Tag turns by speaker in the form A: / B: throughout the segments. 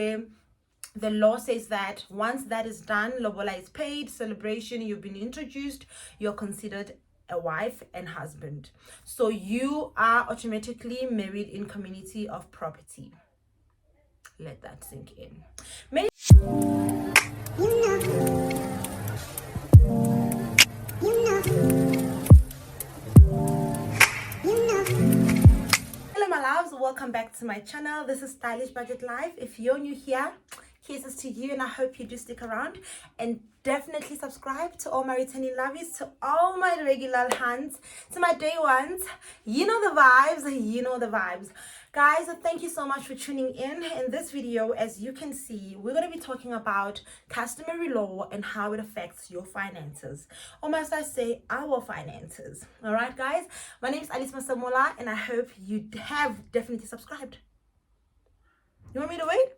A: The law says that once that is done, lobola is paid, celebration, you've been introduced, you're considered a wife and husband. So you are automatically married in community of property. Let that sink in. Hello my loves, welcome back to my channel. This is Stylish Budget Life. If you're new here, kisses to you, and I hope you do stick around and definitely subscribe. To all my returning lovies, to all my regular hands, to my day ones, you know the vibes, guys. Thank you so much for tuning in this video. As you can see, we're going to be talking about customary law and how it affects your finances, or must I say our finances. All right guys, my name is Alice Masamola and I hope you have definitely subscribed. You want me to wait?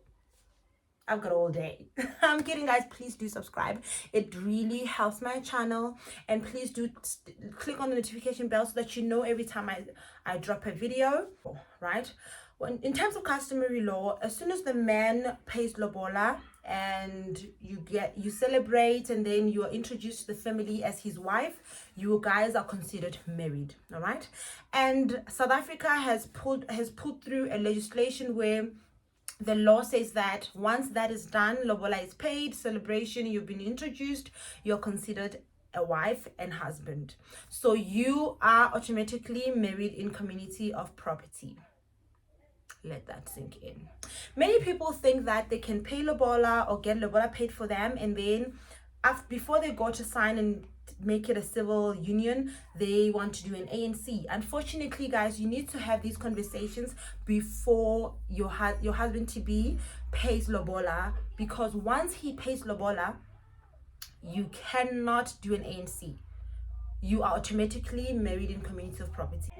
A: I've got all day. I'm kidding guys, please do subscribe. It really helps my channel, and please do click on the notification bell so that you know every time I drop a video, right? In terms of customary law, as soon as the man pays lobola and you celebrate and then you are introduced to the family as his wife, you guys are considered married. All right, and South Africa has put through a legislation where the law says that once that is done, lobola is paid, celebration, you've been introduced, you're considered a wife and husband. So you are automatically married in community of property. Let that sink in. Many people think that they can pay lobola or get lobola paid for them, and then before they go to sign and make it a civil union, they want to do an ANC. Unfortunately guys, you need to have these conversations before your husband to be pays lobola, because once he pays lobola, you cannot do an ANC. You are automatically married in community of property.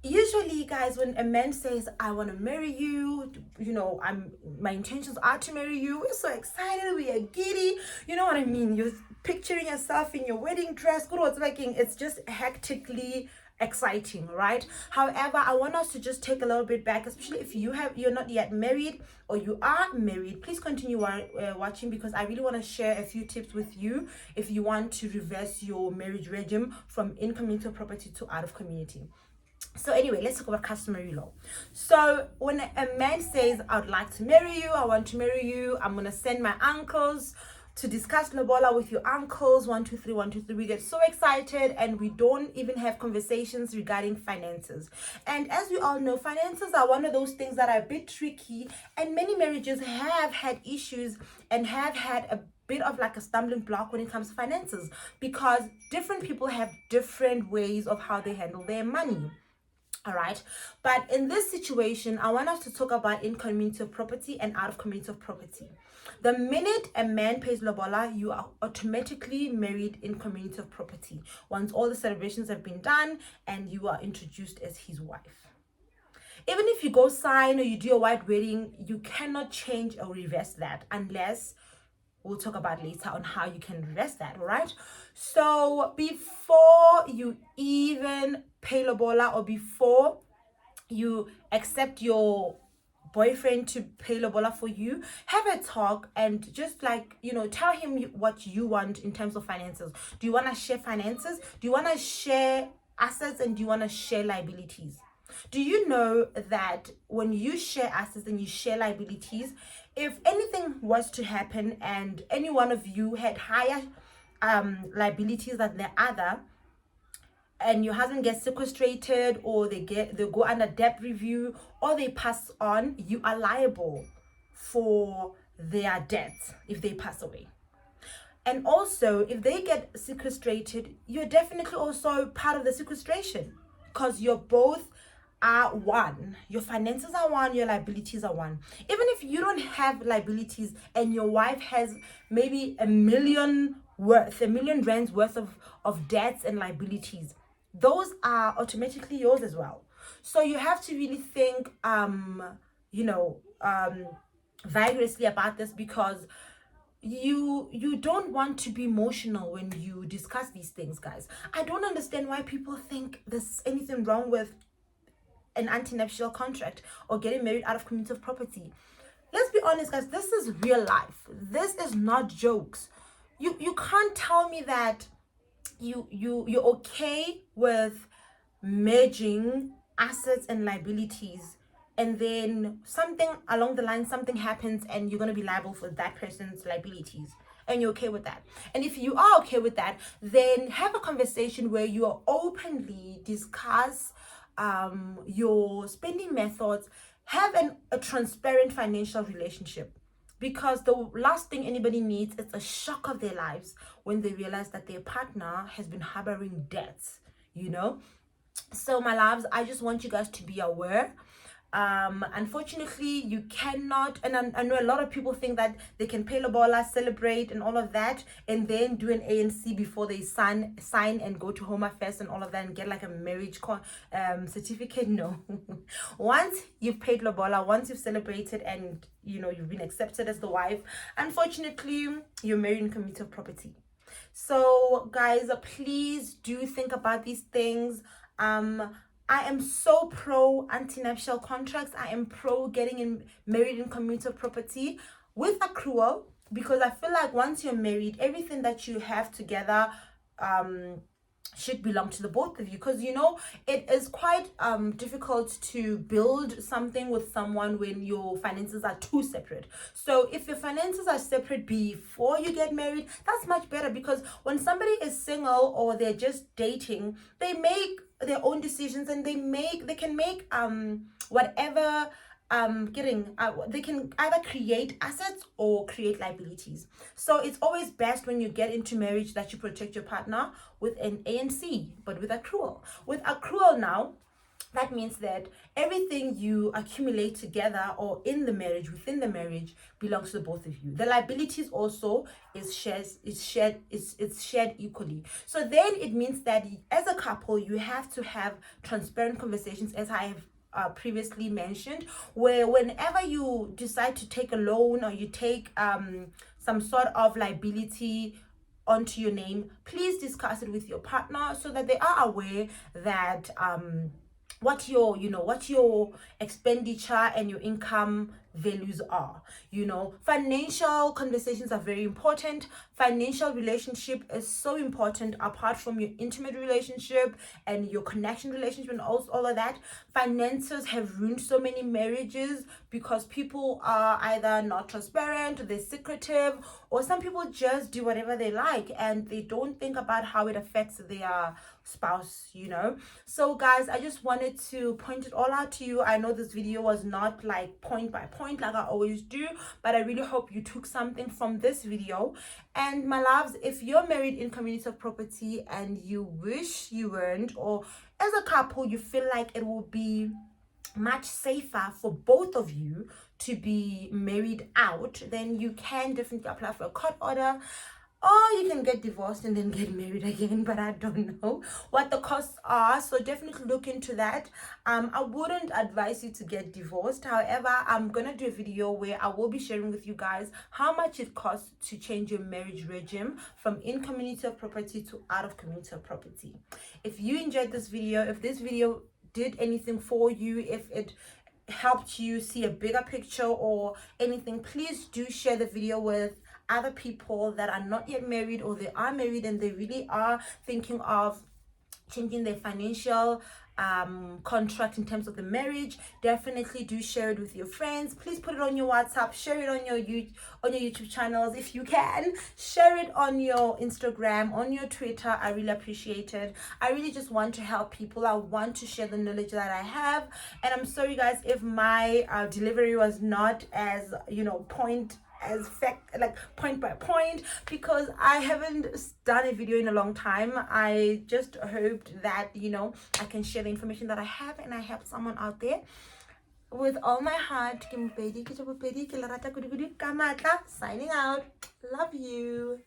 A: Usually guys, when a man says I want to marry you, my intentions are to marry you, we're so excited, we are giddy, you know what I mean? You're picturing yourself in your wedding dress, it's just hectically exciting, right? However, I want us to just take a little bit back, especially if you're not yet married or you are married. Please continue watching, because I really want to share a few tips with you if you want to reverse your marriage regime from in community of property to out of community. So anyway, let's talk about customary law. So when a man says, I would like to marry you, I want to marry you, I'm going to send my uncles to discuss lobola with your uncles, 1 2 3 1 2 3, we get so excited and we don't even have conversations regarding finances. And as we all know, finances are one of those things that are a bit tricky, and many marriages have had issues and have had a bit of like a stumbling block when it comes to finances, because different people have different ways of how they handle their money. All right, but in this situation, I want us to talk about in community of property and out of community of property. The minute a man pays lobola, you are automatically married in community of property once all the celebrations have been done and you are introduced as his wife. Even if you go sign or you do a white wedding, you cannot change or reverse that, unless we'll talk about later on how you can reverse that. All right, so before you even pay lobola, or before you accept your boyfriend to pay lobola for you, have a talk and just tell him what you want in terms of finances. Do you want to share finances? Do you want to share assets? And do you want to share liabilities? Do you know that when you share assets and you share liabilities, if anything was to happen and any one of you had higher liabilities than the other, and your husband gets sequestrated, or they go under debt review, or they pass on, you are liable for their debts if they pass away. And also, if they get sequestrated, you're definitely also part of the sequestration, because you're both are one. Your finances are one, your liabilities are one. Even if you don't have liabilities and your wife has maybe a million rands worth of debts and liabilities, those are automatically yours as well. So you have to really think vigorously about this, because you don't want to be emotional when you discuss these things, guys. I don't understand why people think there's anything wrong with an antenuptial contract or getting married out of community of property. let's be honest, guys, this is real life. This is not jokes. You can't tell me that you're okay with merging assets and liabilities, and then something along the line, something happens and you're going to be liable for that person's liabilities, and you're okay with that. And if you are okay with that, then have a conversation where you are openly discuss your spending methods. Have a transparent financial relationship, because the last thing anybody needs is a shock of their lives when they realize that their partner has been harboring debts, you know. So my loves, I just want you guys to be aware. Unfortunately, you cannot, and I know a lot of people think that they can pay lobola, celebrate and all of that, and then do an ANC before they sign and go to Home Affairs and all of that and get like a marriage certificate. No. Once you've paid lobola, once you've celebrated and you've been accepted as the wife, unfortunately you're married in community of property. So guys, please do think about these things. I am so pro anti-nuptial contracts. I am pro getting married in community of property with accrual, because I feel like once you're married, everything that you have together should belong to the both of you, because it is quite difficult to build something with someone when your finances are too separate. So if your finances are separate before you get married, that's much better, because when somebody is single or they're just dating, they make their own decisions, and they can make whatever they can either create assets or create liabilities. So it's always best when you get into marriage that you protect your partner with an ANC, but with accrual. With accrual now, that means that everything you accumulate together or in the marriage, within the marriage, belongs to the both of you. The liabilities also is shared equally. So then it means that as a couple, you have to have transparent conversations, as I have previously mentioned, where whenever you decide to take a loan or you take some sort of liability onto your name, please discuss it with your partner so that they are aware that what your expenditure and your income values are. Financial conversations are very important. Financial relationship is so important, apart from your intimate relationship and your connection relationship and all of that. Finances have ruined so many marriages because people are either not transparent, or they're secretive, or some people just do whatever they like and they don't think about how it affects their spouse. So guys, I just wanted to point it all out to you. I know this video was not like point by point like I always do, but I really hope you took something from this video. And my loves, if you're married in community of property and you wish you weren't, or as a couple you feel like it will be much safer for both of you to be married out, then you can definitely apply for a court order, or you can get divorced and then get married again, but I don't know what the costs are, so definitely look into that. I wouldn't advise you to get divorced. However, I'm gonna do a video where I will be sharing with you guys how much it costs to change your marriage regime from in community of property to out of community of property. If you enjoyed this video, if this video did anything for you, if it helped you see a bigger picture or anything, please do share the video with other people that are not yet married, or they are married and they really are thinking of changing their financial contract in terms of the marriage. Definitely do share it with your friends. Please put it on your WhatsApp, share it on your YouTube channels. If you can, share it on your Instagram, on your Twitter. I really appreciate it. I really just want to help people. I want to share the knowledge that I have, and I'm sorry guys if my delivery was not as point by point, because I haven't done a video in a long time. I just hoped that I can share the information that I have and I help someone out there. With all my heart, signing out. Love you.